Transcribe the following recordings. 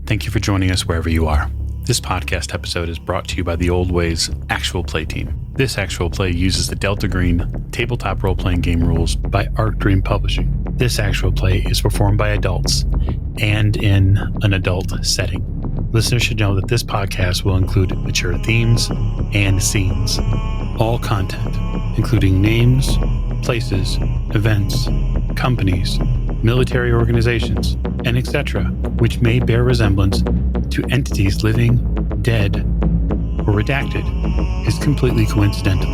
Thank you for joining us wherever you are. This podcast episode is brought to you by the Old Ways Actual Play team. This actual play uses the Delta Green tabletop role-playing game rules by Arc Dream Publishing. This actual play is performed by adults and in an adult setting. Listeners should know that this podcast will include mature themes and scenes. All content, including names, places, events, companies, military organizations, and etc., which may bear resemblance to entities living, dead, or redacted, is completely coincidental.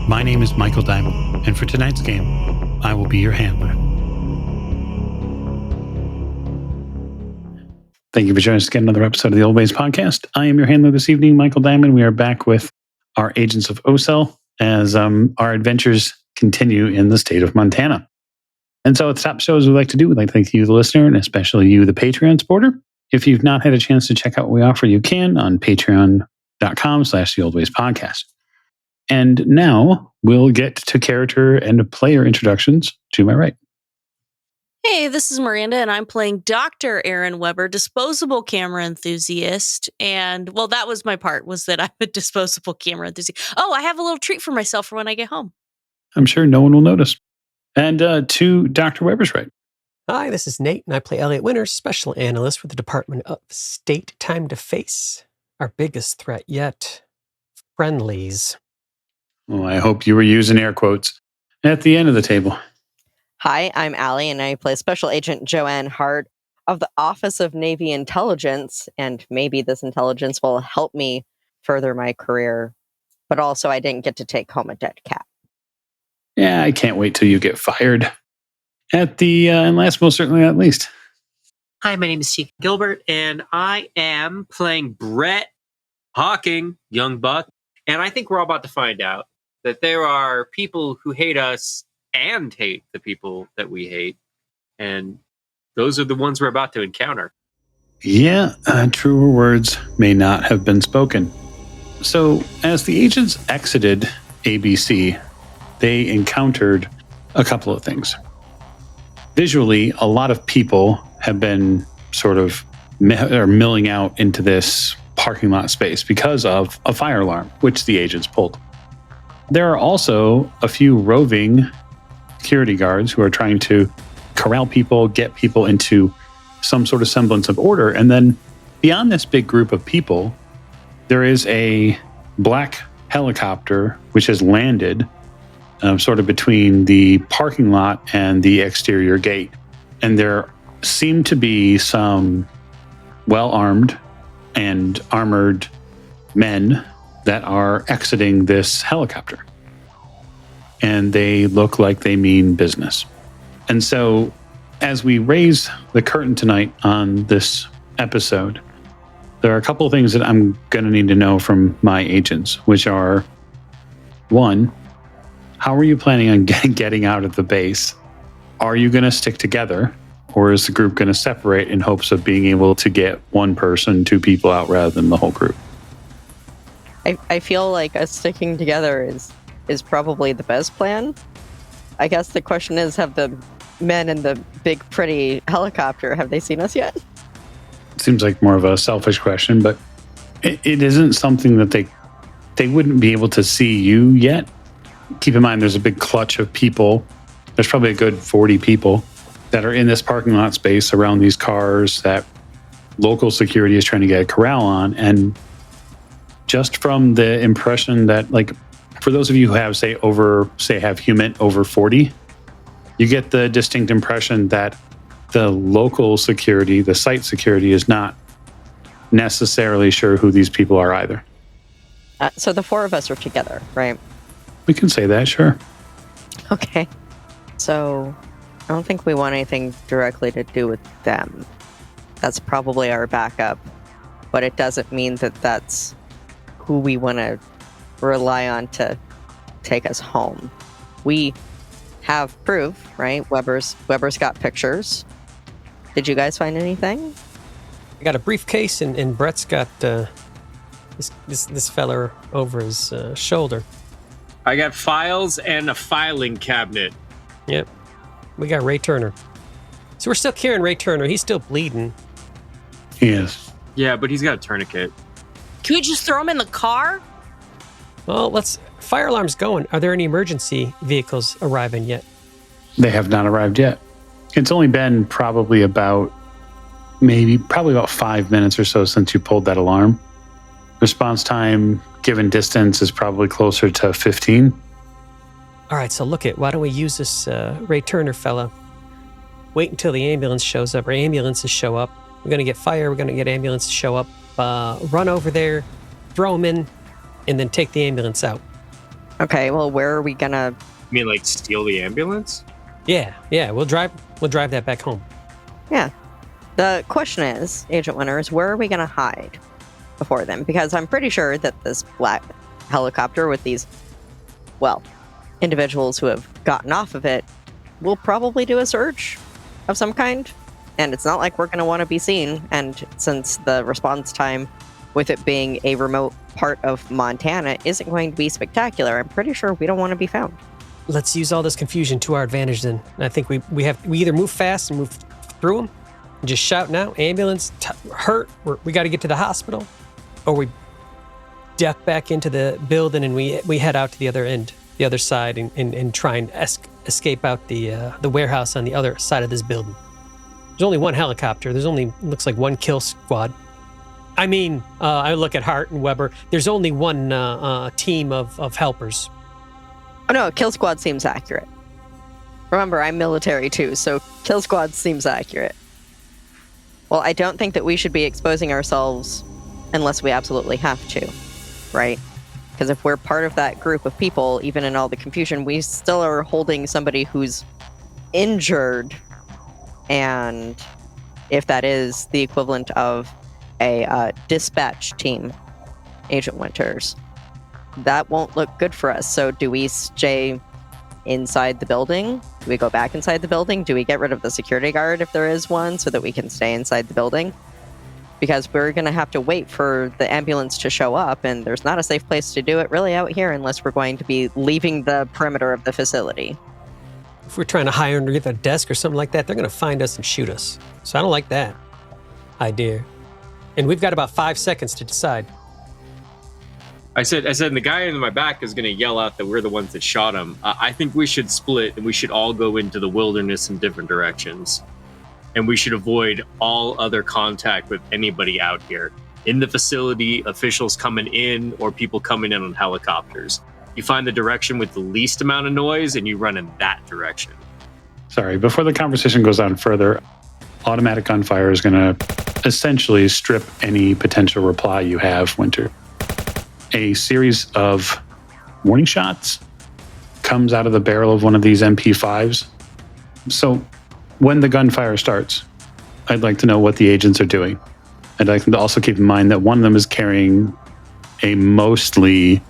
My name is Michael Diamond, and for tonight's game, I will be your handler. Thank you for joining us again another episode of the Old Ways Podcast. I am your handler this evening, Michael Diamond. We are back with our Agents of OCEL as our adventures continue in the state of Montana. And so at the top show, as we like to do, we'd like to thank you, the listener, and especially you, the Patreon supporter. If you've not had a chance to check out what we offer, you can on patreon.com/theoldwayspodcast. And now we'll get to character and player introductions to my right. Hey, this is Miranda, and I'm playing Dr. Aaron Weber, disposable camera enthusiast. And, well, that was my part, was that I'm a disposable camera enthusiast. Oh, I have a little treat for myself for when I get home. I'm sure no one will notice. And to Dr. Weber's right. Hi, this is Nate, and I play Elliot Winters, Special Analyst with the Department of State. Time to face our biggest threat yet, friendlies. Well, I hope you were using air quotes at the end of the table. Hi, I'm Allie, and I play Special Agent Joanne Hart of the Office of Navy Intelligence, and maybe this intelligence will help me further my career, but also I didn't get to take home a dead cat. Yeah, I can't wait till you get fired. At the, and last, most certainly not least. Hi, my name is T. Gilbert, and I am playing Brett Hawking, young buck. And I think we're all about to find out that there are people who hate us and hate the people that we hate. And those are the ones we're about to encounter. Yeah, truer words may not have been spoken. So, as the agents exited ABC, they encountered a couple of things. Visually, a lot of people have been sort of milling out into this parking lot space because of a fire alarm, which the agents pulled. There are also a few roving security guards who are trying to corral people, get people into some sort of semblance of order. And then beyond this big group of people, there is a black helicopter which has landed sort of between the parking lot and the exterior gate. And there seem to be some well-armed and armored men that are exiting this helicopter. And they look like they mean business. And so as we raise the curtain tonight on this episode, there are a couple of things that I'm going to need to know from my agents, which are, one, how are you planning on getting out of the base? Are you going to stick together, or is the group going to separate in hopes of being able to get one person, two people out rather than the whole group? I feel like us sticking together is probably the best plan. I guess the question is, have the men in the big, pretty helicopter, have they seen us yet? It seems like more of a selfish question, but it isn't something that they wouldn't be able to see you yet. Keep in mind, there's a big clutch of people. There's probably a good 40 people that are in this parking lot space around these cars that local security is trying to get a corral on. And just from the impression that, like, for those of you who have, have human over 40, you get the distinct impression that the local security, the site security, is not necessarily sure who these people are either. So the four of us are together, right? We can say that, sure. Okay. So I don't think we want anything directly to do with them. That's probably our backup. But it doesn't mean that that's who we want to rely on to take us home. We have proof, right? Weber's got pictures. Did you guys find anything? I got a briefcase, and Brett's got this fella over his shoulder. I got files and a filing cabinet. Yep. We got Ray Turner. So we're still carrying Ray Turner. He's still bleeding. He is. Yeah, but he's got a tourniquet. Can we just throw him in the car? Well, fire alarm's going. Are there any emergency vehicles arriving yet? They have not arrived yet. It's only been probably about 5 minutes or so since you pulled that alarm. Response time, given distance, is probably closer to 15. All right, so why don't we use this Ray Turner fella? Wait until the ambulance shows up, or ambulances show up. We're going to get fire, we're going to get ambulance to show up. Run over there, throw them in, and then take the ambulance out. Okay, well, where are we gonna... You mean like steal the ambulance? Yeah, we'll drive that back home. Yeah. The question is, Agent Winters, where are we gonna hide before them? Because I'm pretty sure that this black helicopter with these, well, individuals who have gotten off of it will probably do a search of some kind. And it's not like we're gonna want to be seen. And since the response time with it being a remote part of Montana isn't going to be spectacular, I'm pretty sure we don't want to be found. Let's use all this confusion to our advantage then. I think we either move fast and move through them, and just shout now, ambulance, hurt, we got to get to the hospital, or we duck back into the building and we head out to the other end, the other side, and try and escape out the warehouse on the other side of this building. There's only one helicopter. There's only, looks like, one kill squad. I mean, I look at Hart and Weber. There's only one team of helpers. Oh no, Kill Squad seems accurate. Remember, I'm military too, so Kill Squad seems accurate. Well, I don't think that we should be exposing ourselves unless we absolutely have to, right? Because if we're part of that group of people, even in all the confusion, we still are holding somebody who's injured. And if that is the equivalent of a dispatch team, Agent Winters, that won't look good for us. So do we stay inside the building? Do we go back inside the building? Do we get rid of the security guard if there is one so that we can stay inside the building? Because we're going to have to wait for the ambulance to show up, and there's not a safe place to do it really out here unless we're going to be leaving the perimeter of the facility. If we're trying to hide underneath a desk or something like that, they're going to find us and shoot us. So I don't like that idea. And we've got about 5 seconds to decide. I said, and the guy in my back is going to yell out that we're the ones that shot him. I think we should split and we should all go into the wilderness in different directions. And we should avoid all other contact with anybody out here. In the facility, officials coming in or people coming in on helicopters. You find the direction with the least amount of noise and you run in that direction. Sorry, before the conversation goes on further, automatic gunfire is going to essentially strip any potential reply you have, Winter. A series of warning shots comes out of the barrel of one of these MP5s. So when the gunfire starts, I'd like to know what the agents are doing. I'd like them to also keep in mind that one of them is carrying a mostly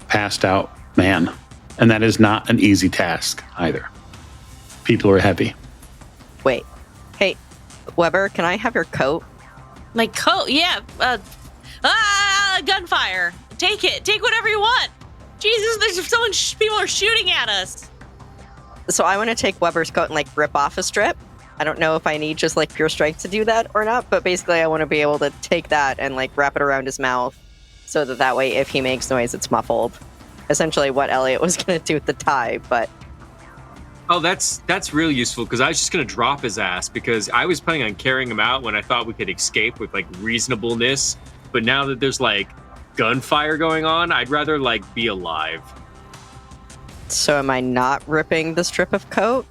passed out man. And that is not an easy task either. People are heavy. Wait. Hey, Weber, can I have your coat? My coat? Yeah. Gunfire. Take it. Take whatever you want. Jesus, there's people are shooting at us. So I want to take Weber's coat and rip off a strip. I don't know if I need just pure strength to do that or not, but basically I want to be able to take that and wrap it around his mouth so that way if he makes noise, it's muffled. Essentially what Elliot was going to do with the tie, but... Oh, that's really useful because I was just going to drop his ass because I was planning on carrying him out when I thought we could escape with reasonableness. But now that there's gunfire going on, I'd rather be alive. So am I not ripping the strip of coat?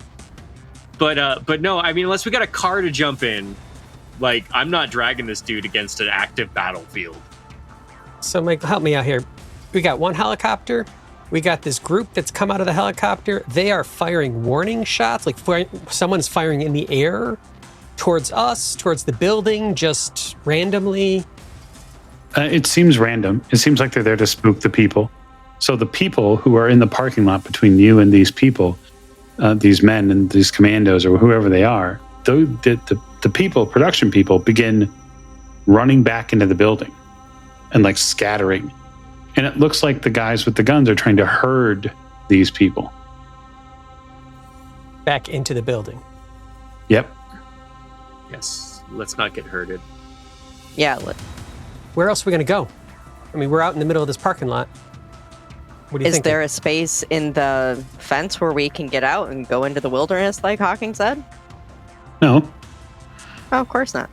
But no, I mean, unless we got a car to jump in, I'm not dragging this dude against an active battlefield. So Mike, help me out here. We got one helicopter. We got this group that's come out of the helicopter. They are firing warning shots, someone's firing in the air towards us, towards the building, just randomly. It seems random. It seems like they're there to spook the people. So the people who are in the parking lot between you and these people, these men and these commandos or whoever they are, the people, production people, begin running back into the building and scattering. And it looks like the guys with the guns are trying to herd these people back into the building. Yep. Yes, let's not get herded. Yeah. Where else are we going to go? I mean, we're out in the middle of this parking lot. What do you Is think? there a space in the fence where we can get out and go into the wilderness, like Hawking said? No. Oh, of course not.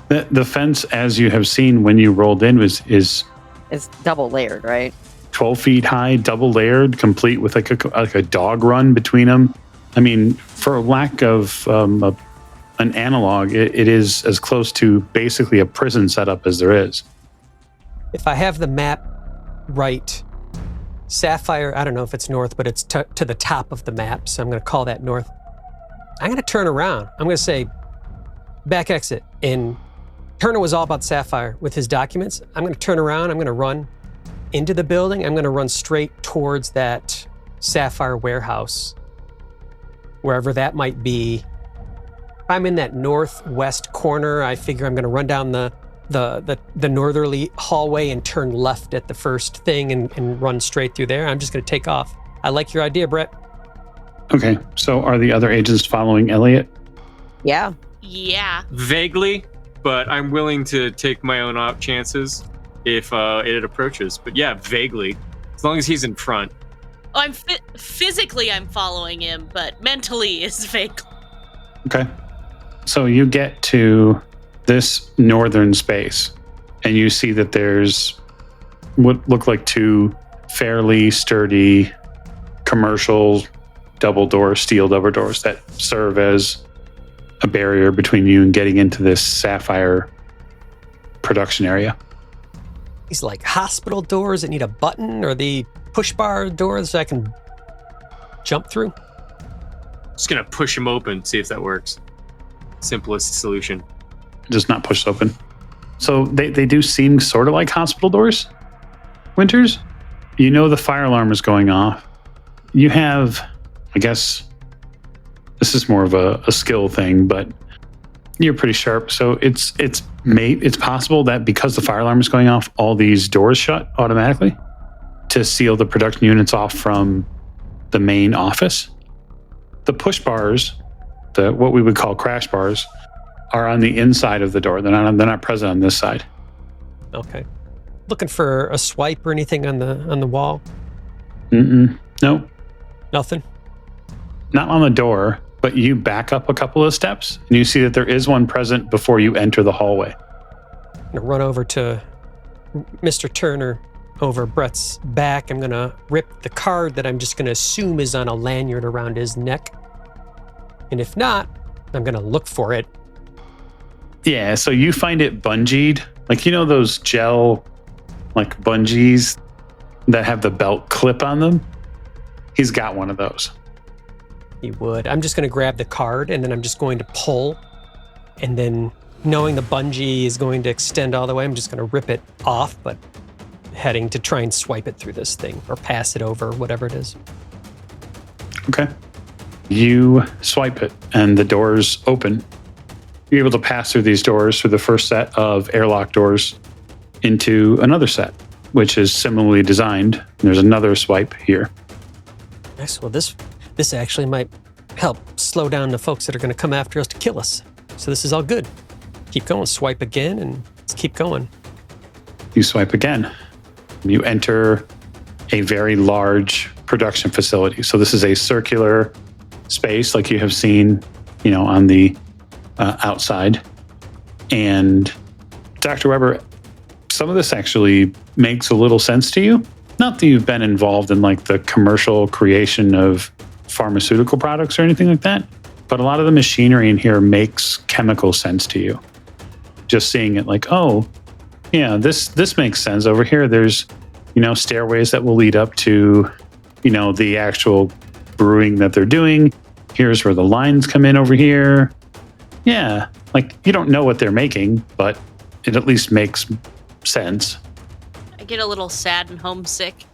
The fence, as you have seen when you rolled in, is It's double layered, right? 12 feet high, double layered, complete with like a dog run between them. I mean, for lack of an analog, it is as close to basically a prison setup as there is. If I have the map right, Sapphire, I don't know if it's north, but it's to the top of the map, so I'm going to call that north. I'm going to turn around. I'm going to say back exit. And Turner was all about Sapphire with his documents. I'm going to turn around. I'm going to run into the building. I'm going to run straight towards that Sapphire warehouse, wherever that might be. If I'm in that northwest corner, I figure I'm going to run down the northerly hallway and turn left at the first thing and run straight through there. I'm just going to take off. I like your idea, Brett. Okay, so are the other agents following Elliot? Yeah. Yeah. Vaguely, but I'm willing to take my own chances if it approaches. But yeah, vaguely, as long as he's in front. Oh, physically I'm following him, but mentally is fake. Okay. So you get to this northern space, and you see that there's what look like two fairly sturdy commercial steel double doors that serve as a barrier between you and getting into this Sapphire production area. These like hospital doors that need a button, or the push bar doors I can jump through? Just gonna push him open, see if that works. Simplest solution. Just not pushed open. So they do seem sort of like hospital doors, Winters. You know the fire alarm is going off. You have, I guess, this is more of a skill thing, but you're pretty sharp. So it's possible that because the fire alarm is going off, all these doors shut automatically to seal the production units off from the main office. The push bars, what we would call crash bars, are on the inside of the door. They're not present on this side. Okay. Looking for a swipe or anything on the wall? No, Nothing? not on the door, but you back up a couple of steps and you see that there is one present before you enter the hallway. I'm gonna run over to Mr. Turner over Brett's back. I'm gonna rip the card that I'm just gonna assume is on a lanyard around his neck. And if not, I'm gonna look for it. Yeah, so you find it bungeed. Like, you know those gel, like, bungees that have the belt clip on them? He's got one of those. He would. I'm just gonna grab the card and then I'm just going to pull. And then knowing the bungee is going to extend all the way, I'm just gonna rip it off, but heading to try and swipe it through this thing or pass it over, whatever it is. Okay. You swipe it and the doors open. You're able to pass through these doors, through the first set of airlock doors, into another set, which is similarly designed. There's another swipe here. Nice. Well, this actually might help slow down the folks that are going to come after us to kill us. So this is all good. Keep going. Swipe again, and let's keep going. You swipe again. You enter a very large production facility. So this is a circular space like you have seen, on the outside. And Dr. Weber, some of this actually makes a little sense to you. Not that you've been involved in like the commercial creation of pharmaceutical products or anything like that, but a lot of the machinery in here makes chemical sense to you. Just seeing it like, oh, yeah, this makes sense. Over here, there's, stairways that will lead up to, the actual brewing that they're doing. Here's where the lines come in over here. Yeah, like you don't know what they're making, but it at least makes sense. I get a little sad and homesick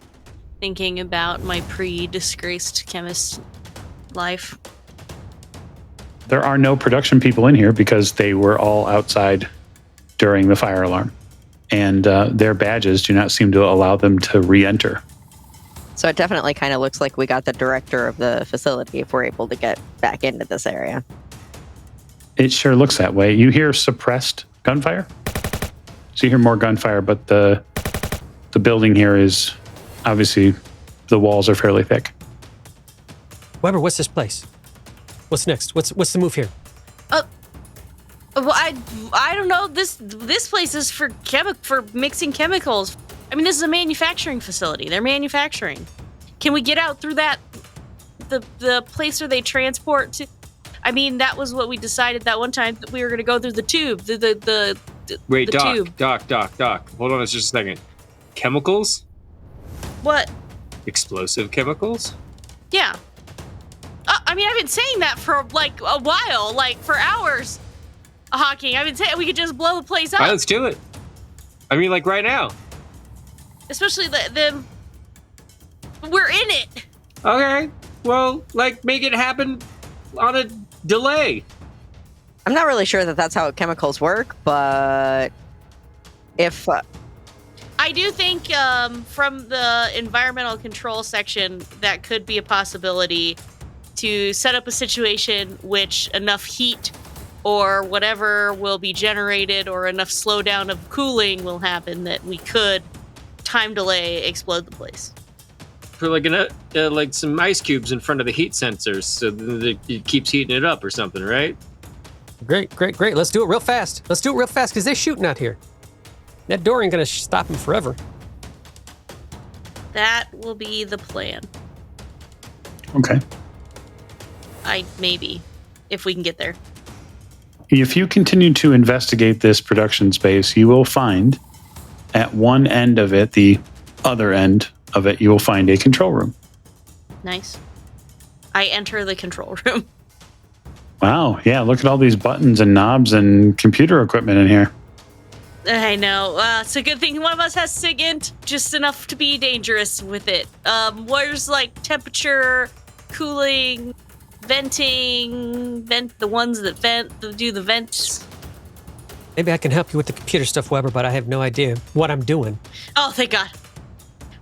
thinking about my pre-disgraced chemist life. There are no production people in here because they were all outside during the fire alarm. And their badges do not seem to allow them to re-enter. So it definitely kind of looks like we got the director of the facility if we're able to get back into this area. It sure looks that way. You hear suppressed gunfire? So you hear more gunfire, but the building here is obviously the walls are fairly thick. Weber, what's this place? What's next? What's the move here? Well, I don't know. This place is for mixing chemicals. I mean, this is a manufacturing facility. They're manufacturing. Can we get out through the place where they transport to? I mean, that was what we decided that one time, that we were going to go through the tube. Wait, the Doc, tube. Doc. Hold on just a second. Chemicals? What? Explosive chemicals? Yeah. I mean, I've been saying that for like a while, like for hours. Hawking, I've been saying we could just blow the place up. All right, let's do it. I mean, like right now. Especially the we're in it. Okay. Well, like make it happen on a delay. I'm not really sure that that's how chemicals work, but if I do think from the environmental control section, that could be a possibility to set up a situation which enough heat or whatever will be generated or enough slowdown of cooling will happen that we could time delay explode the place. For like some ice cubes in front of the heat sensors so that it keeps heating it up or something, right? Great. Let's do it real fast. Because they're shooting out here. That door ain't going to stop them forever. That will be the plan. Okay. Maybe, if we can get there. If you continue to investigate this production space, you will find at one end of it, the other end of it, you will find a control room. Nice. I enter the control room. Wow. Yeah. Look at all these buttons and knobs and computer equipment in here. I know. It's a good thing one of us has SIGINT, just enough to be dangerous with it. Where's like temperature, cooling, venting, the ones that do the vents. Maybe I can help you with the computer stuff, Weber, but I have no idea what I'm doing. Oh, thank God.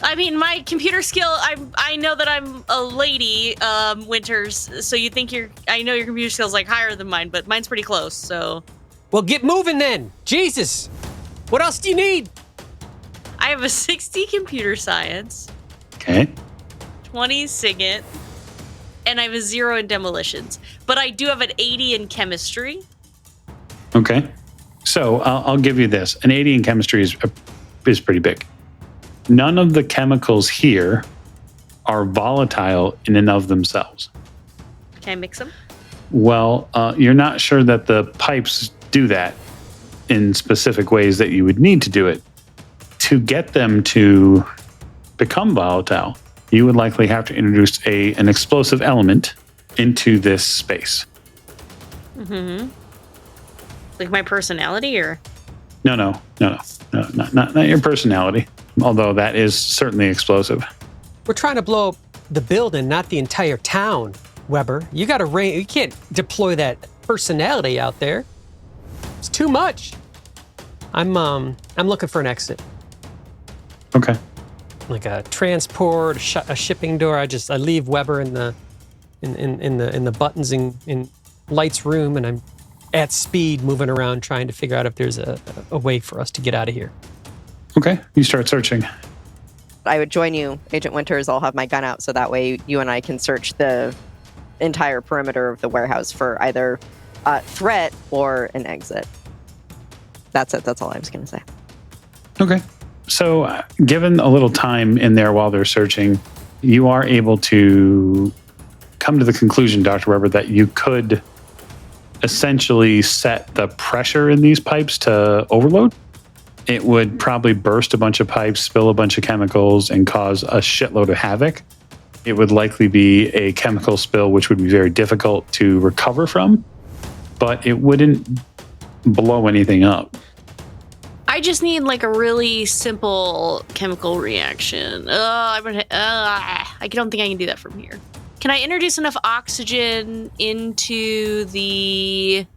I mean, my computer skill, I know that I'm a lady, Winters, so you think I know your computer skill's like higher than mine, but mine's pretty close, so. Well, get moving then. Jesus. What else do you need? I have a 60 computer science, Okay. 20 SIGINT, and I have a 0 in demolitions. But I do have an 80 in chemistry. Okay. So I'll give you this. An 80 in chemistry is pretty big. None of the chemicals here are volatile in and of themselves. Can I mix them? Well, you're not sure that the pipes do that in specific ways that you would need to do it. To get them to become volatile, you would likely have to introduce an explosive element into this space. Mm-hmm. Like my personality, or? No, not your personality. Although that is certainly explosive. We're trying to blow up the building, not the entire town, Weber. You got to you can't deploy that personality out there. It's too much. I'm looking for an exit. Okay. Like a transport, a shipping door. I leave Weber in the buttons in Light's room, and I'm at speed moving around trying to figure out if there's a way for us to get out of here. Okay. You start searching. I would join you, Agent Winters. I'll have my gun out so that way you and I can search the entire perimeter of the warehouse for either a threat or an exit. That's it. That's all I was going to say. Okay. So given a little time in there while they're searching, you are able to come to the conclusion, Dr. Weber, that you could essentially set the pressure in these pipes to overload. It would probably burst a bunch of pipes, spill a bunch of chemicals, and cause a shitload of havoc. It would likely be a chemical spill, which would be very difficult to recover from, but it wouldn't blow anything up. I just need like a really simple chemical reaction. I don't think I can do that from here. Can I introduce enough oxygen into the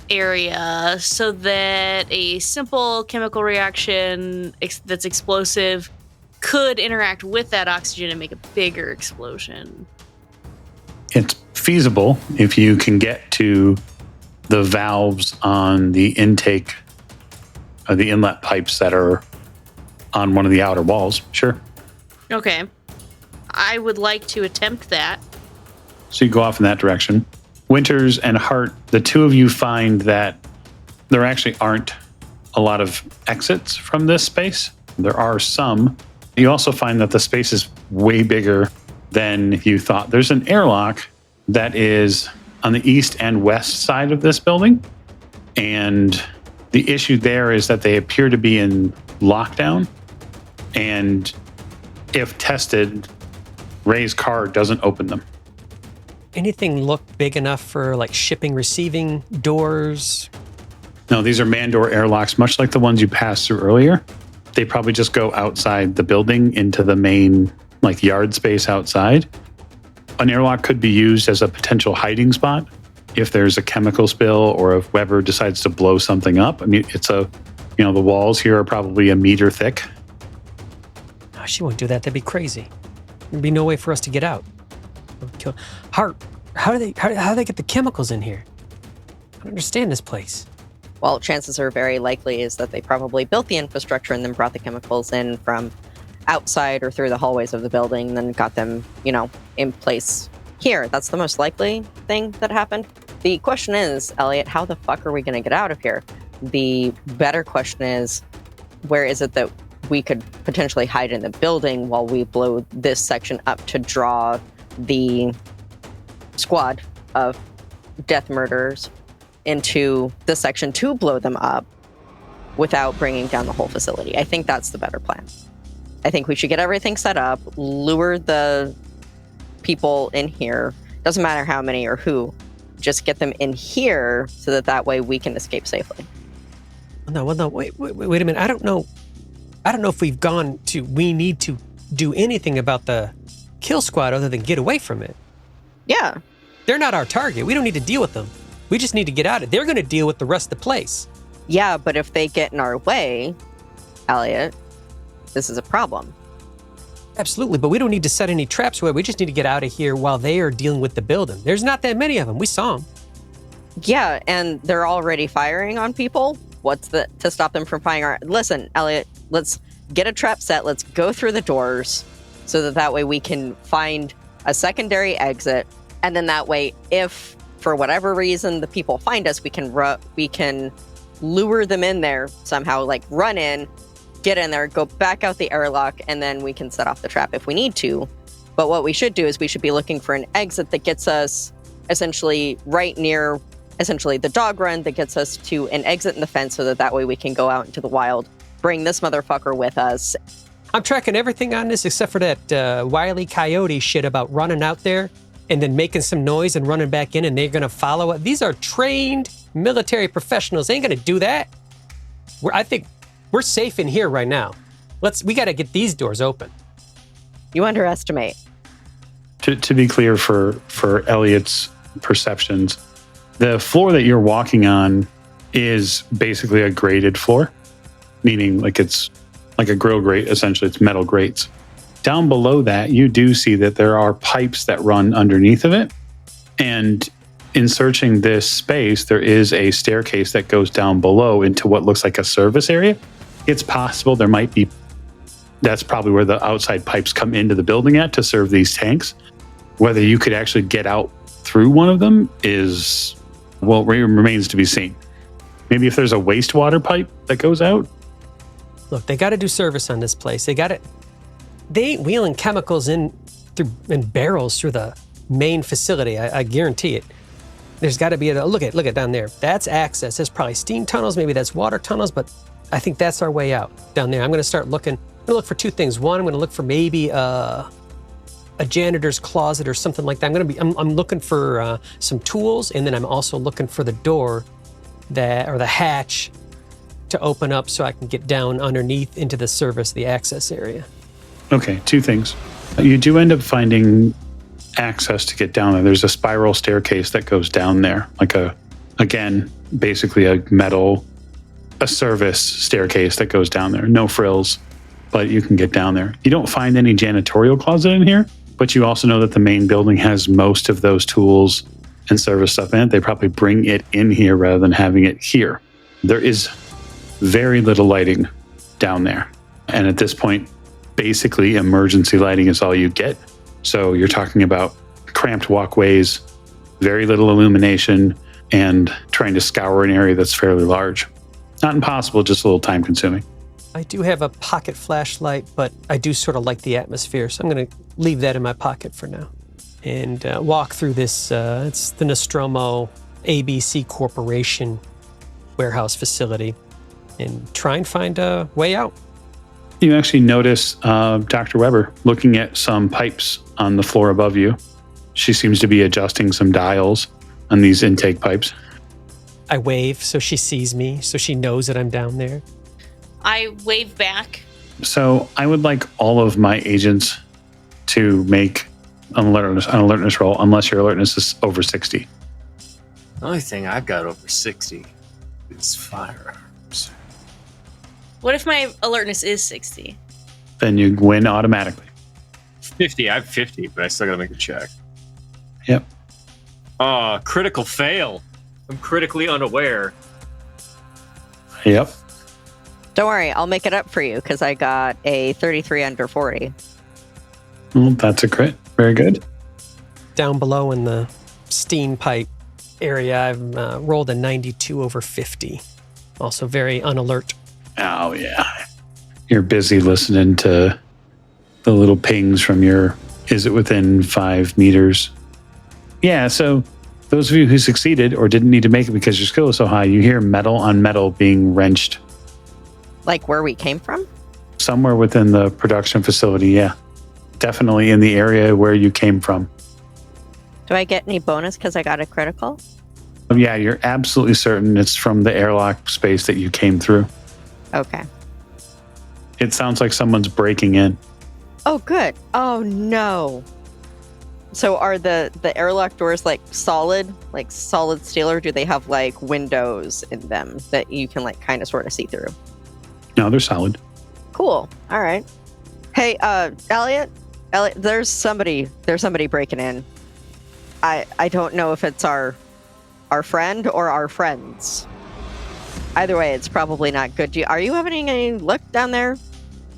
area so that a simple chemical reaction that's explosive could interact with that oxygen and make a bigger explosion? It's feasible if you can get to the valves on the intake the inlet pipes that are on one of the outer walls. Sure. Okay. I would like to attempt that. So you go off in that direction. Winters and Hart, the two of you find that there actually aren't a lot of exits from this space. There are some. You also find that the space is way bigger than you thought. There's an airlock that is on the east and west side of this building. And the issue there is that they appear to be in lockdown. And if tested, Ray's car doesn't open them. Anything look big enough for like shipping, receiving doors? No, these are man-door airlocks, much like the ones you passed through earlier. They probably just go outside the building into the main like yard space outside. An airlock could be used as a potential hiding spot if there's a chemical spill or if Weber decides to blow something up. I mean, the walls here are probably a meter thick. Oh, she won't do that. That'd be crazy. There'd be no way for us to get out. Hart, how do they get the chemicals in here? I don't understand this place. Well, chances are very likely is that they probably built the infrastructure and then brought the chemicals in from outside or through the hallways of the building and then got them, in place here. That's the most likely thing that happened. The question is, Elliot, how the fuck are we going to get out of here? The better question is, where is it that we could potentially hide in the building while we blow this section up to draw the squad of death murderers into the section to blow them up without bringing down the whole facility? I think that's the better plan. I think we should get everything set up, lure the people in here. Doesn't matter how many or who, just get them in here so that way we can escape safely. No, wait a minute. I don't know if we need to do anything about the kill squad other than get away from it. Yeah. They're not our target. We don't need to deal with them. We just need to get out of it. They're going to deal with the rest of the place. Yeah, but if they get in our way, Elliot, this is a problem. Absolutely, but we don't need to set any traps away. We just need to get out of here while they are dealing with the building. There's not that many of them. We saw them. Yeah, and they're already firing on people. What's to stop them from firing? Listen, Elliot, let's get a trap set. Let's go through the doors so that way we can find a secondary exit. And then that way, if for whatever reason the people find us, we can lure them in there somehow, like run in, get in there, go back out the airlock, and then we can set off the trap if we need to. But what we should do is we should be looking for an exit that gets us essentially right near the dog run, that gets us to an exit in the fence so that way we can go out into the wild, bring this motherfucker with us. I'm tracking everything on this except for that Wile E. Coyote shit about running out there and then making some noise and running back in and they're going to follow it. These are trained military professionals. They ain't going to do that. I think we're safe in here right now. We got to get these doors open. You underestimate. To be clear for Elliot's perceptions, the floor that you're walking on is basically a grated floor, meaning like it's like a grill grate, essentially. It's metal grates. Down below that, you do see that there are pipes that run underneath of it. And in searching this space, there is a staircase that goes down below into what looks like a service area. It's possible there might be, that's probably where the outside pipes come into the building at to serve these tanks. Whether you could actually get out through one of them remains to be seen. Maybe if there's a wastewater pipe that goes out. Look, they got to do service on this place. They ain't wheeling chemicals in barrels through the main facility. I guarantee it. There's got to be look at down there. That's access. There's probably steam tunnels. Maybe that's water tunnels, but I think that's our way out down there. I'm going to start looking. I'm going to look for two things. One, I'm going to look for maybe a janitor's closet or something like that. I'm looking for some tools, and then I'm also looking for the door the hatch to open up so I can get down underneath into the access area. Okay, two things. You do end up finding access to get down there. There's a spiral staircase that goes down there, basically a service staircase that goes down there. No frills, but you can get down there. You don't find any janitorial closet in here, but you also know that the main building has most of those tools and service stuff in it. They probably bring it in here rather than having it here. There is very little lighting down there. And at this point, basically emergency lighting is all you get. So you're talking about cramped walkways, very little illumination, and trying to scour an area that's fairly large. Not impossible, just a little time consuming. I do have a pocket flashlight, but I do sort of like the atmosphere, so I'm going to leave that in my pocket for now and walk through this. It's the Nostromo ABC Corporation warehouse facility and try and find a way out. You actually notice Dr. Weber looking at some pipes on the floor above you. She seems to be adjusting some dials on these intake pipes. I wave so she sees me, so she knows that I'm down there. I wave back. So I would like all of my agents to make an alertness roll, unless your alertness is over 60. The only thing I've got over 60 is firearms. What if my alertness is 60? Then you win automatically. 50. I have 50, but I still got to make a check. Yep. Critical fail. I'm critically unaware. Yep. Don't worry, I'll make it up for you because I got a 33 under 40. Well, that's a crit. Very good. Down below in the steam pipe area, I've rolled a 92 over 50. Also very unalert. Oh, yeah. You're busy listening to the little pings from your, is it within 5 meters? Yeah, so those of you who succeeded or didn't need to make it because your skill is so high, you hear metal on metal being wrenched. Like where we came from? Somewhere within the production facility, yeah. Definitely in the area where you came from. Do I get any bonus because I got a critical? Yeah, you're absolutely certain it's from the airlock space that you came through. Okay. It sounds like someone's breaking in. Oh, good. Oh, no. So are the airlock doors like solid steel, or do they have like windows in them that you can like kind of sort of see through? No, they're solid. Cool. All right. Hey, Elliot, there's somebody breaking in. I don't know if it's our friend or our friends. Either way, it's probably not good. Are you having any luck down there?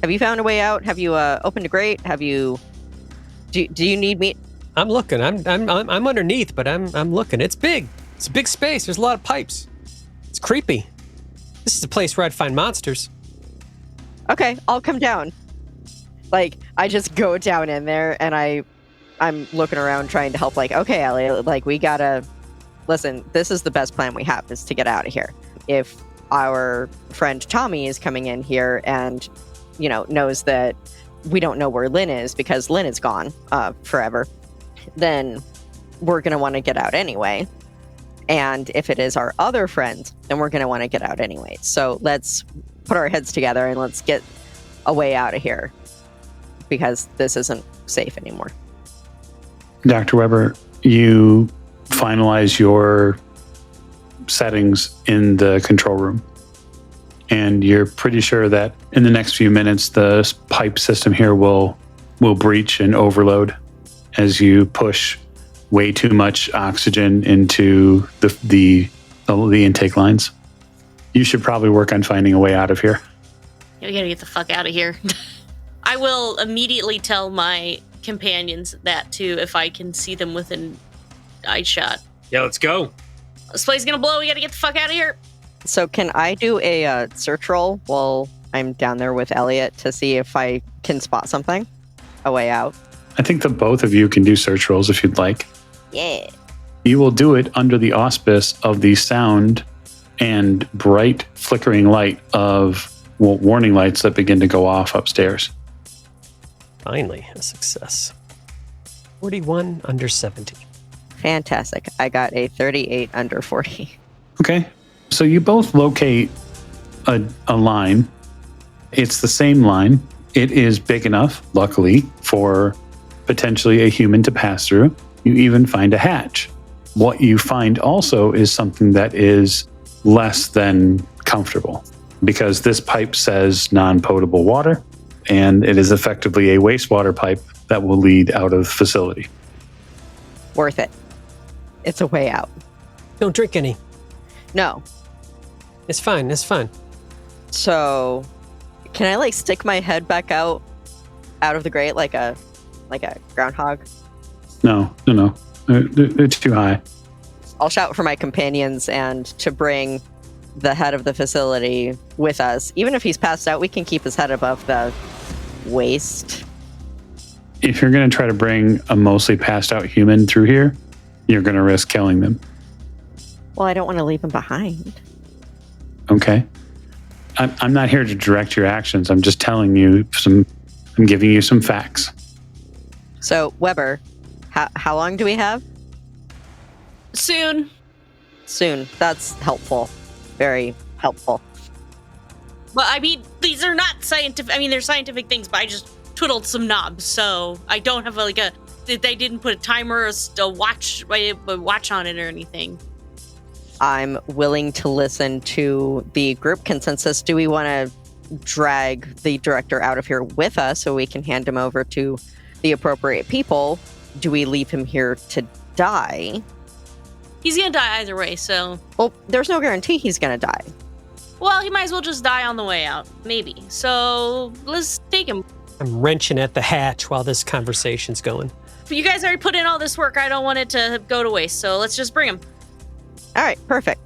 Have you found a way out? Have you opened a grate? Have you? Do you need me? I'm looking. I'm underneath, but I'm looking. It's big. It's a big space. There's a lot of pipes. It's creepy. This is a place where I'd find monsters. Okay, I'll come down. Like, I just go down in there and I'm looking around trying to help. Like, okay, Elliot, like we gotta listen. This is the best plan we have, is to get out of here. If our friend Tommy is coming in here and knows that we don't know where Lynn is because Lynn is gone forever, then we're going to want to get out anyway. And if it is our other friend, then we're going to want to get out anyway. So let's put our heads together and let's get a way out of here because this isn't safe anymore. Dr. Weber, you finalize your settings in the control room. And you're pretty sure that in the next few minutes, the pipe system here will breach and overload as you push way too much oxygen into the intake lines. You should probably work on finding a way out of here. Yeah, we gotta get the fuck out of here. I will immediately tell my companions that too if I can see them within eye shot. Yeah, let's go. This place is gonna blow. We gotta get the fuck out of here. So can I do a search roll while I'm down there with Elliot to see if I can spot something? A way out? I think the both of you can do search rolls if you'd like. Yeah. You will do it under the auspice of the sound and bright flickering light of warning lights that begin to go off upstairs. Finally, a success. 41 under 70. Fantastic. I got a 38 under 40. Okay. So you both locate a line. It's the same line. It is big enough, luckily, for potentially a human to pass through. You even find a hatch. What you find also is something that is less than comfortable because this pipe says non-potable water, and it is effectively a wastewater pipe that will lead out of the facility. Worth it. It's a way out. Don't drink any. No. It's fine. It's fine. So, can I like stick my head back out of the grate like a groundhog? No. They're too high. I'll shout for my companions and to bring the head of the facility with us. Even if he's passed out, we can keep his head above the waist. If you're going to try to bring a mostly passed out human through here, you're going to risk killing them. Well, I don't want to leave him behind. Okay. I'm not here to direct your actions. I'm just telling you I'm giving you some facts. So, Weber, how long do we have? Soon. That's helpful. Very helpful. But I mean, these are not scientific. I mean, they're scientific things, but I just twiddled some knobs, so I don't have they didn't put a timer or a watch on it or anything. I'm willing to listen to the group consensus. Do we want to drag the director out of here with us so we can hand him over to the appropriate people? Do we leave him here to die? He's gonna die either way, so... Well, there's no guarantee he's gonna die. Well, he might as well just die on the way out, maybe. So, let's take him. I'm wrenching at the hatch while this conversation's going. If you guys already put in all this work, I don't want it to go to waste, so let's just bring him. All right, perfect.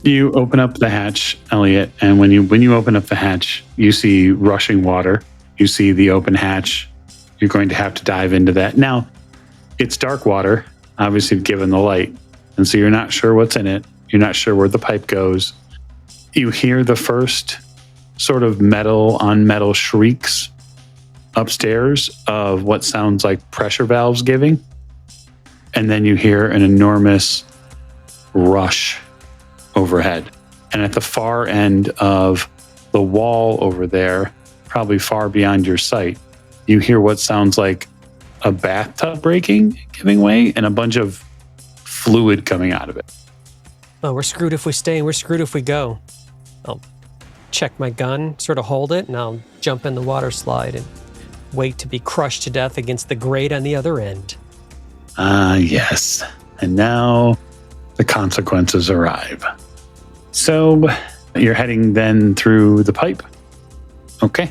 You open up the hatch, Elliot, and when you open up the hatch, you see rushing water. You see the open hatch. You're going to have to dive into that. Now, it's dark water, obviously given the light, and so you're not sure what's in it. You're not sure where the pipe goes. You hear the first sort of metal on metal shrieks upstairs of what sounds like pressure valves giving. And then you hear an enormous rush overhead. And at the far end of the wall over there, probably far beyond your sight, you hear what sounds like a bathtub breaking, giving way, and a bunch of fluid coming out of it. Oh, we're screwed if we stay and we're screwed if we go. I'll check my gun, sort of hold it, and I'll jump in the water slide and wait to be crushed to death against the grate on the other end. Ah, yes. And now the consequences arrive. So you're heading then through the pipe. Okay.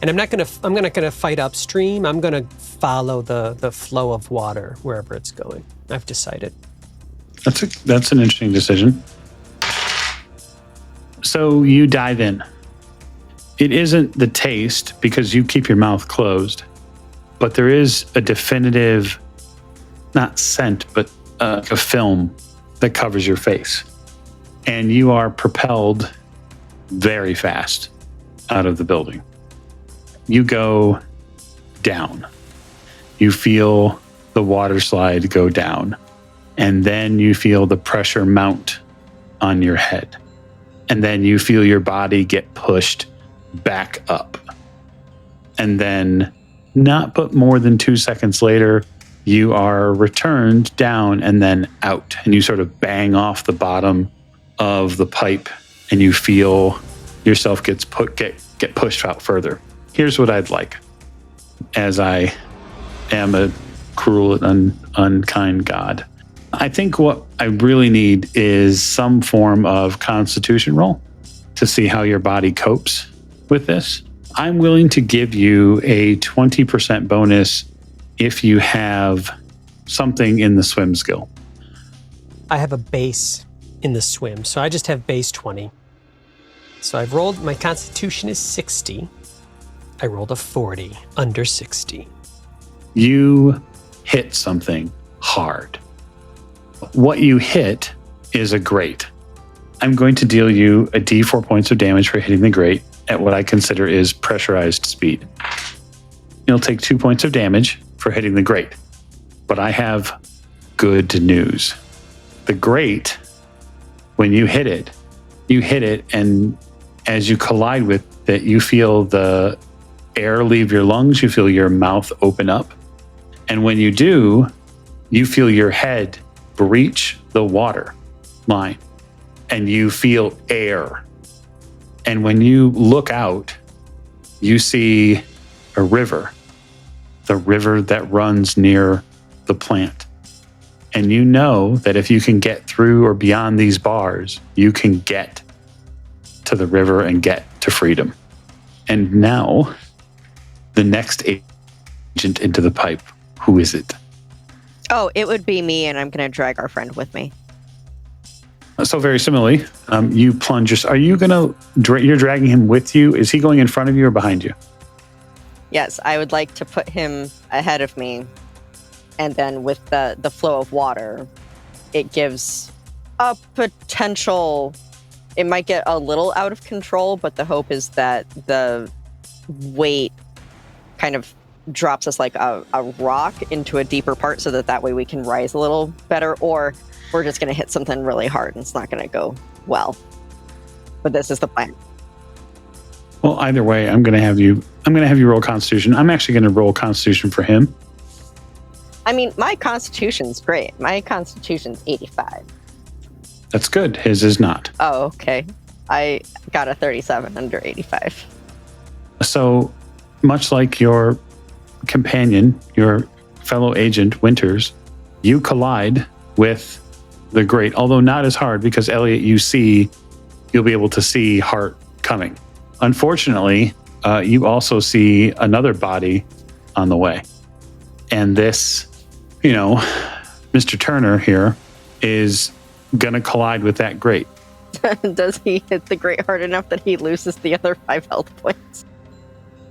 And I'm not gonna fight upstream. I'm gonna follow the flow of water wherever it's going. I've decided. That's an interesting decision. So you dive in. It isn't the taste because you keep your mouth closed, but there is a definitive, not scent, but a film that covers your face. And you are propelled very fast out of the building. You go down. You feel the water slide go down. And then you feel the pressure mount on your head. And then you feel your body get pushed back up. And then, not but more than 2 seconds later, you are returned down and then out. And you sort of bang off the bottom of the pipe and you feel yourself get pushed out further. Here's what I'd like, as I am a cruel and unkind God. I think what I really need is some form of constitution roll to see how your body copes with this. I'm willing to give you a 20% bonus if you have something in the swim skill. I have a base in the swim, so I just have base 20. So I've rolled, my constitution is 60. I rolled a 40, under 60. You hit something hard. What you hit is a grate. I'm going to deal you a d4 points of damage for hitting the grate at what I consider is pressurized speed. You'll take 2 points of damage for hitting the grate. But I have good news. The grate, when you hit it, and as you collide with it, you feel the air leave your lungs, you feel your mouth open up. And when you do, you feel your head breach the water line and you feel air. And when you look out, you see a river, the river that runs near the plant. And you know that if you can get through or beyond these bars, you can get to the river and get to freedom. And now, the next agent into the pipe. Who is it? Oh, it would be me, and I'm going to drag our friend with me. So very similarly, you plunge. Are you going to? You're dragging him with you. Is he going in front of you or behind you? Yes, I would like to put him ahead of me, and then with the flow of water, it gives a potential. It might get a little out of control, but the hope is that the weight kind of drops us like a rock into a deeper part, so that way we can rise a little better, or we're just going to hit something really hard and it's not going to go well. But this is the plan. Well, either way, I'm going to have you roll Constitution. I'm actually going to roll Constitution for him. I mean, my Constitution's great. My Constitution's 85. That's good. His is not. Oh, okay. I got a 37 under 85. So, much like your companion, your fellow agent, Winters, you collide with the Great, although not as hard because, Elliot, you'll be able to see Hart coming. Unfortunately, you also see another body on the way. And this, Mr. Turner here is going to collide with that Great. Does he hit the Great hard enough that he loses the other 5 health points?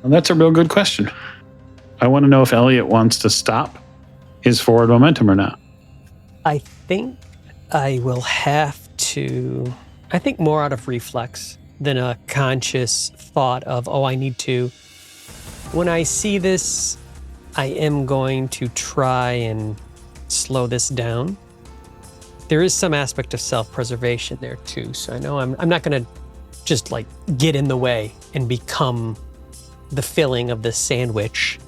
Well, that's a real good question. I want to know if Elliot wants to stop his forward momentum or not. I think I will have to. I think more out of reflex than a conscious thought of, I need to. When I see this, I am going to try and slow this down. There is some aspect of self-preservation there too. So I know I'm not going to just like get in the way and become the filling of this sandwich.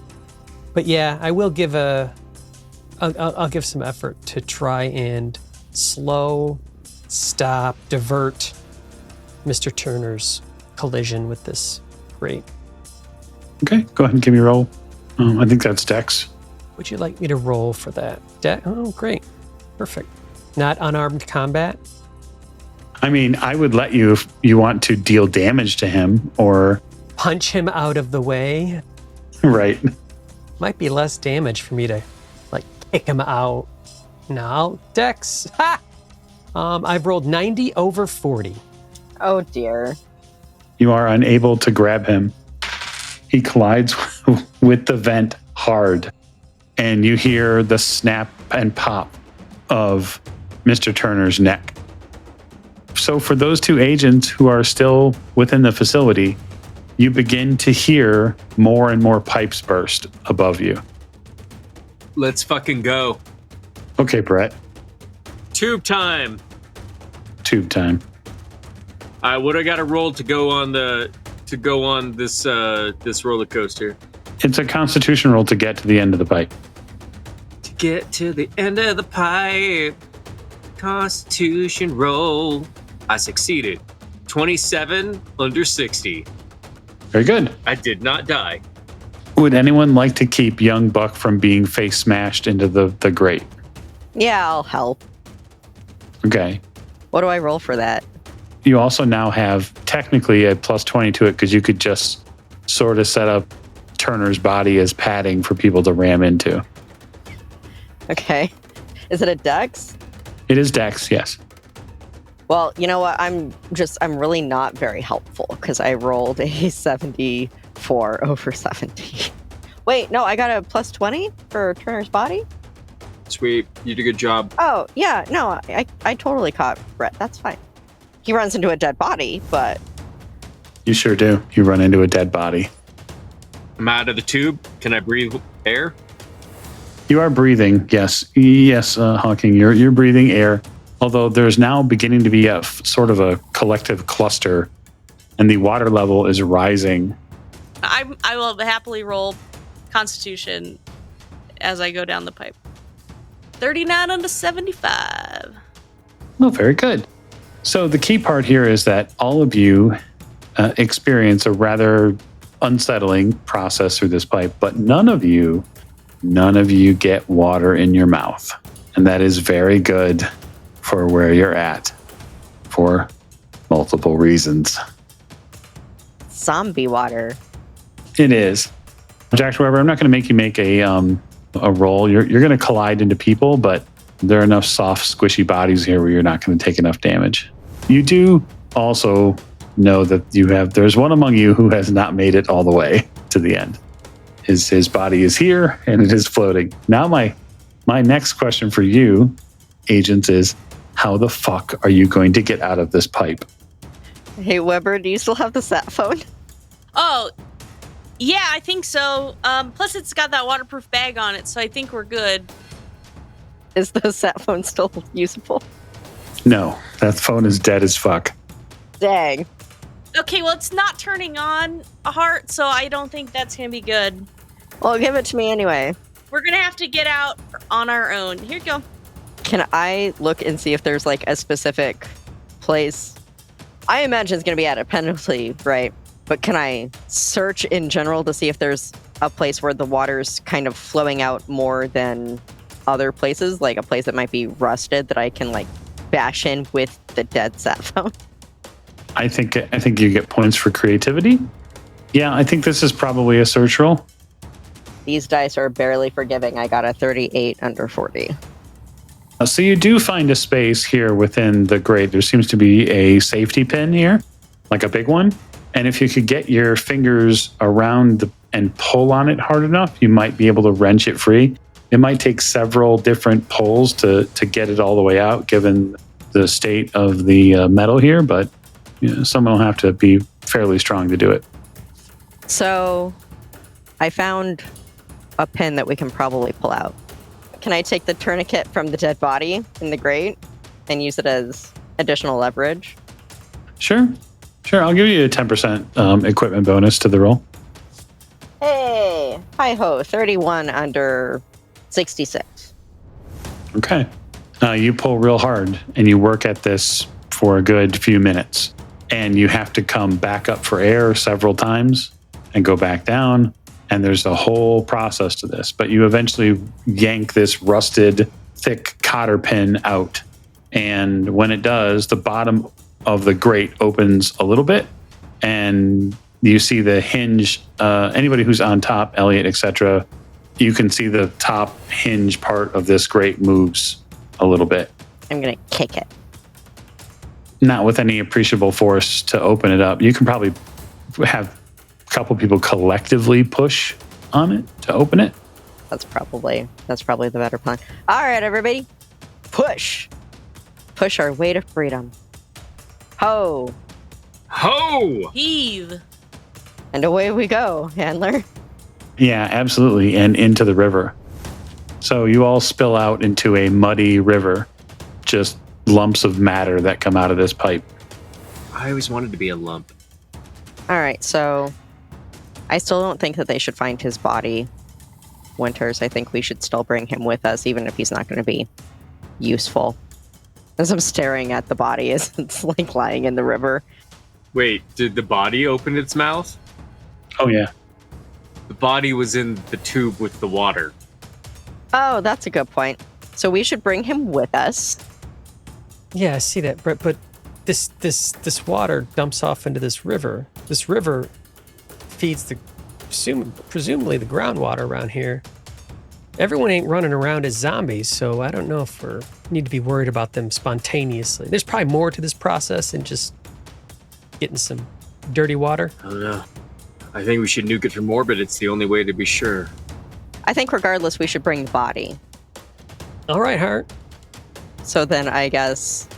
But yeah, I will give I'll give some effort to try and slow, stop, divert Mr. Turner's collision with this Great. Okay, go ahead and give me a roll. I think that's Dex. Would you like me to roll for that? Oh, great. Perfect. Not unarmed combat? I mean, I would let you if you want to deal damage to him or... Punch him out of the way? Right. Might be less damage for me to, kick him out. No, Dex. Ha! I've rolled 90 over 40. Oh, dear. You are unable to grab him. He collides with the vent hard, and you hear the snap and pop of Mr. Turner's neck. So for those 2 agents who are still within the facility, you begin to hear more and more pipes burst above you. Let's fucking go. Okay, Brett. Tube time. Tube time. What I got to roll to go on this this roller coaster? It's a Constitution roll to get to the end of the pipe. To get to the end of the pipe. Constitution roll. I succeeded. 27 under 60. Very good. I did not die. Would anyone like to keep young Buck from being face smashed into the grate? Yeah, I'll help. Okay. What do I roll for that? You also now have technically a plus 20 to it because you could just sort of set up Turner's body as padding for people to ram into. Okay. Is it a dex? It is Dex, yes. Well, you know what? I'm really not very helpful because I rolled a 74 over 70. Wait, no, I got a plus 20 for Turner's body? Sweet. You did a good job. Oh, yeah, no, I totally caught Brett. That's fine. He runs into a dead body, but... You sure do. You run into a dead body. I'm out of the tube. Can I breathe air? You are breathing, yes. Yes, Hawking, you're breathing air. Although there's now beginning to be a sort of a collective cluster, and the water level is rising. I will happily roll Constitution as I go down the pipe. 39 under 75. Oh, very good. So the key part here is that all of you experience a rather unsettling process through this pipe, but none of you get water in your mouth. And that is very good for where you're at for multiple reasons. zombie water. It is. Dr. Weber, I'm not going to make you make a roll. You're going to collide into people, but there are enough soft, squishy bodies here where you're not going to take enough damage. You do also know that there's one among you who has not made it all the way to the end. His body is here and it is floating. Now my next question for you, agents, is how the fuck are you going to get out of this pipe? Hey, Weber, do you still have the sat phone? Oh, yeah, I think so. Plus, it's got that waterproof bag on it, so I think we're good. Is the sat phone still usable? No, that phone is dead as fuck. Dang. Okay, well, it's not turning on a heart, so I don't think that's going to be good. Well, give it to me anyway. We're going to have to get out on our own. Here you go. Can I look and see if there's like a specific place? I imagine it's going to be at a penalty, right? But can I search in general to see if there's a place where the water's kind of flowing out more than other places? Like a place that might be rusted that I can like bash in with the dead sat phone? I think you get points for creativity. Yeah, I think this is probably a search roll. These dice are barely forgiving. I got a 38 under 40. So you do find a space here within the grate. There seems to be a safety pin here, like a big one. And if you could get your fingers around and pull on it hard enough, you might be able to wrench it free. It might take several different pulls to get it all the way out, given the state of the metal here. But someone will have to be fairly strong to do it. So I found a pin that we can probably pull out. Can I take the tourniquet from the dead body in the grate and use it as additional leverage? Sure. I'll give you a 10% equipment bonus to the roll. Hey, hi-ho, 31 under 66. Okay. You pull real hard and you work at this for a good few minutes. And you have to come back up for air several times and go back down. And there's a whole process to this. But you eventually yank this rusted, thick cotter pin out. And when it does, the bottom of the grate opens a little bit. And you see the hinge. Anybody who's on top, Elliot, etc., you can see the top hinge part of this grate moves a little bit. I'm going to kick it. Not with any appreciable force to open it up. You can probably have a couple people collectively push on it to open it. That's probably the better plan. All right, everybody. Push our way to freedom. Ho. Heave. And away we go, handler. Yeah, absolutely. And into the river. So you all spill out into a muddy river. Just lumps of matter that come out of this pipe. I always wanted to be a lump. All right, so I still don't think that they should find his body, Winters. I think we should still bring him with us, even if he's not going to be useful. As I'm staring at the body as it's like lying in the river. Wait, did the body open its mouth? Oh, yeah. The body was in the tube with the water. Oh, that's a good point. So we should bring him with us. Yeah, I see that, Brett. But this water dumps off into this river. This river feeds presumably the groundwater around here. Everyone ain't running around as zombies, so I don't know if we need to be worried about them spontaneously. There's probably more to this process than just getting some dirty water. I don't know. I think we should nuke it from orbit. It's the only way to be sure. I think regardless, we should bring the body. All right, Hart. So then I guess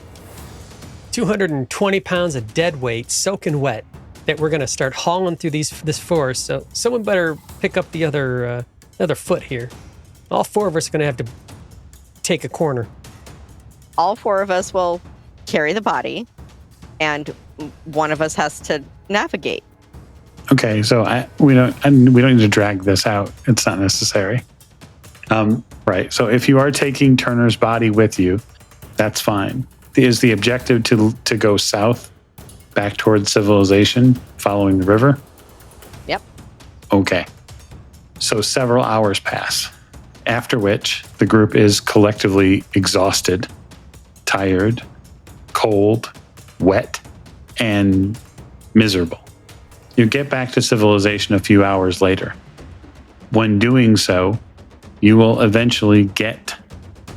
220 pounds of dead weight, soaking wet, that we're going to start hauling through this forest. So someone better pick up the other foot here. All four of us are going to have to take a corner. all four of us will carry the body, and one of us has to navigate. Okay, so we don't need to drag this out. It's not necessary. Right. So if you are taking Turner's body with you, that's fine. Is the objective to go south, back towards civilization, following the river? Yep. Okay. So several hours pass, after which the group is collectively exhausted, tired, cold, wet, and miserable. You get back to civilization a few hours later. When doing so, you will eventually get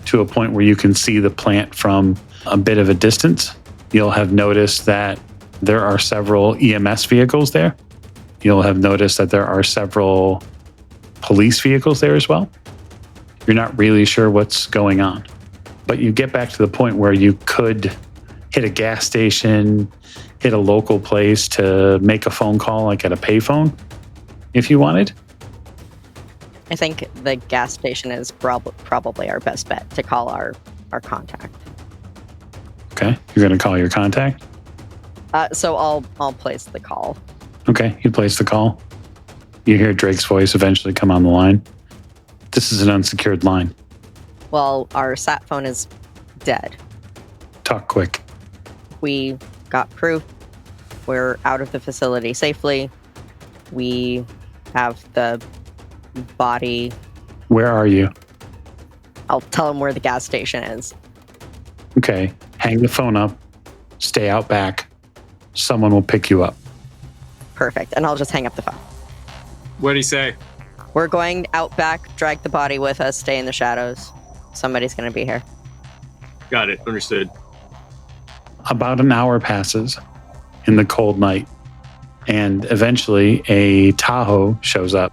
to a point where you can see the plant from a bit of a distance. You'll have noticed that there are several EMS vehicles there. You'll have noticed that there are several police vehicles there as well. You're not really sure what's going on, but you get back to the point where you could hit a gas station, hit a local place to make a phone call, like at a payphone, if you wanted. I think the gas station is probably our best bet to call our contact. Okay, you're going to call your contact? So I'll place the call. Okay, you place the call. You hear Drake's voice eventually come on the line. This is an unsecured line. Well, our sat phone is dead. Talk quick. We got proof. We're out of the facility safely. We have the body. Where are you? I'll tell him where the gas station is. Okay, hang the phone up. Stay out back. Someone will pick you up. Perfect. And I'll just hang up the phone. What'd he say? We're going out back, drag the body with us, stay in the shadows. Somebody's going to be here. Got it. Understood. About an hour passes in the cold night, and eventually a Tahoe shows up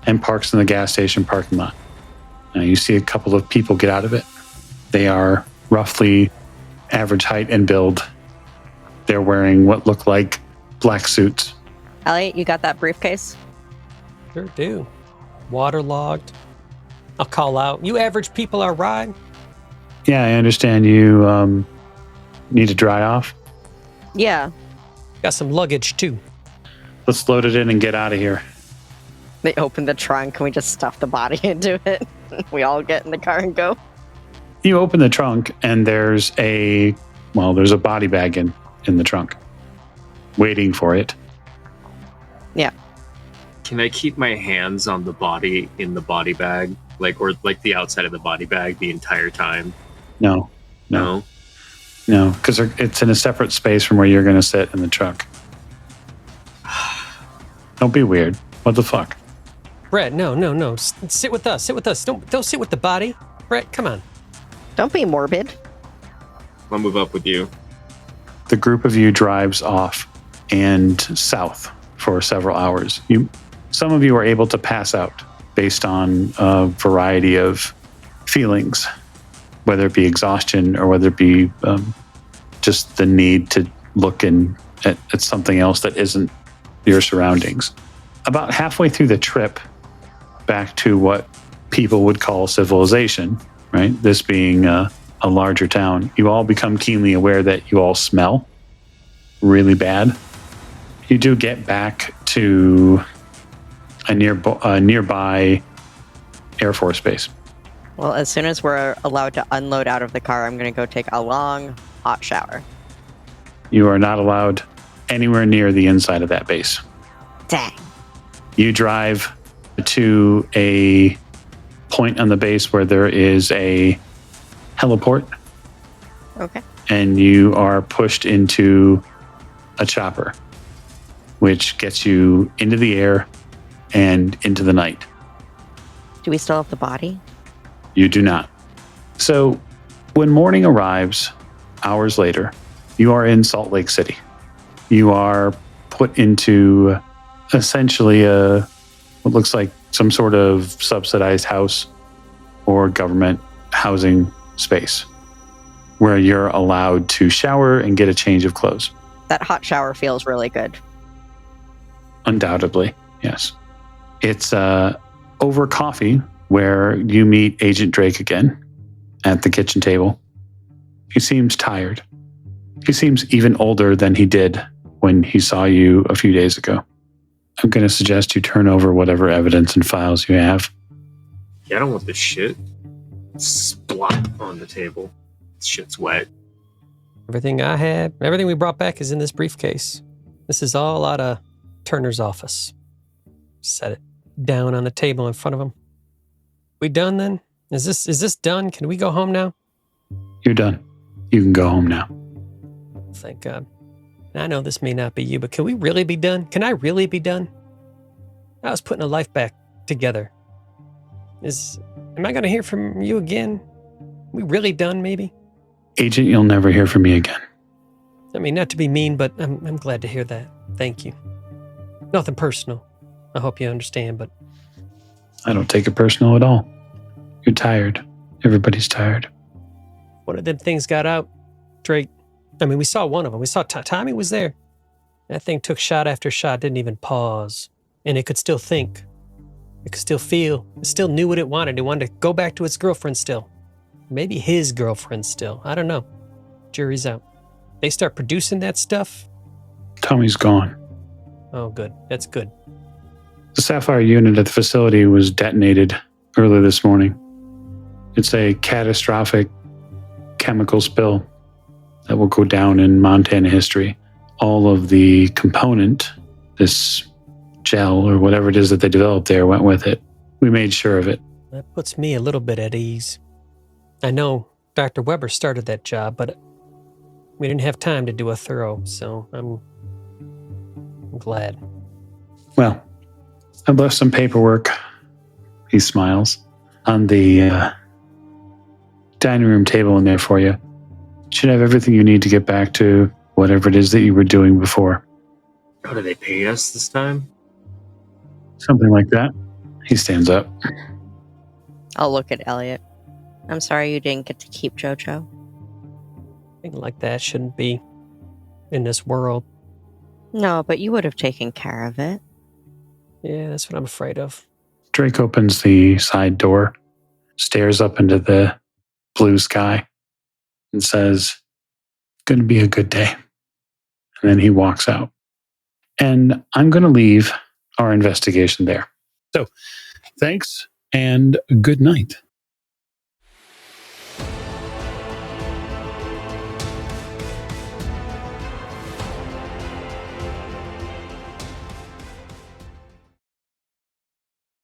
and parks in the gas station parking lot. Now you see a couple of people get out of it. They are roughly average height and build. They're wearing what look like black suits. Elliot, you got that briefcase? Sure do. Waterlogged. I'll call out. You average people are right. Yeah, I understand you need to dry off. Yeah. Got some luggage too. Let's load it in and get out of here. They open the trunk and we just stuff the body into it. We all get in the car and go. You open the trunk and there's a body bag in the trunk waiting for it. Yeah. Can I keep my hands on the body in the body bag? Or the outside of the body bag the entire time? No, because it's in a separate space from where you're going to sit in the truck. Don't be weird. What the fuck? Brett, no. Sit with us. Don't sit with the body. Brett, come on. Don't be morbid. I'll move up with you. The group of you drives off and south for several hours. Some of you are able to pass out based on a variety of feelings, whether it be exhaustion or whether it be just the need to look at something else that isn't your surroundings. About halfway through the trip back to what people would call civilization, right? This being a larger town, you all become keenly aware that you all smell really bad. You do get back to a nearby Air Force base. Well, as soon as we're allowed to unload out of the car, I'm going to go take a long, hot shower. You are not allowed anywhere near the inside of that base. Dang. You drive to a point on the base where there is a heliport. Okay. And you are pushed into a chopper, which gets you into the air and into the night. Do we still have the body? You do not. So when morning arrives, hours later, you are in Salt Lake City. You are put into essentially what looks like some sort of subsidized house or government housing space where you're allowed to shower and get a change of clothes. That hot shower feels really good. Undoubtedly, yes. It's over coffee where you meet Agent Drake again at the kitchen table. He seems tired. He seems even older than he did when he saw you a few days ago. I'm going to suggest you turn over whatever evidence and files you have. Yeah, I don't want this shit. Splot on the table. This shit's wet. Everything we brought back is in this briefcase. This is all out of Turner's office. Set it down on the table in front of him. We done then? Is this done? Can we go home now? You're done. You can go home now. Thank God. I know this may not be you, but can we really be done? Can I really be done? I was putting a life back together. Am I going to hear from you again? We really done, maybe? Agent, you'll never hear from me again. I mean, not to be mean, but I'm glad to hear that. Thank you. Nothing personal. I hope you understand, but... I don't take it personal at all. You're tired. Everybody's tired. One of them things got out, Drake. I mean, we saw one of them. We saw Tommy was there. That thing took shot after shot, didn't even pause. And it could still think. It could still feel. It still knew what it wanted. It wanted to go back to its girlfriend still. Maybe his girlfriend still. I don't know. Jury's out. They start producing that stuff. Tommy's gone. Oh, good. That's good. The Sapphire unit at the facility was detonated early this morning. It's a catastrophic chemical spill that will go down in Montana history. All of the component, this gel or whatever it is that they developed there, went with it. We made sure of it. That puts me a little bit at ease. I know Dr. Weber started that job, but we didn't have time to do a thorough, so I'm glad. Well, I've left some paperwork, he smiles, on the dining room table in there for you. Should have everything you need to get back to whatever it is that you were doing before. How do they pay us this time? Something like that. He stands up. I'll look at Elliot. I'm sorry you didn't get to keep Jojo. Thing like that shouldn't be in this world. No, but you would have taken care of it. Yeah, that's what I'm afraid of. Drake opens the side door, stares up into the blue sky, and says, "Going to be a good day." And then he walks out. And I'm going to leave our investigation there. So, thanks and good night.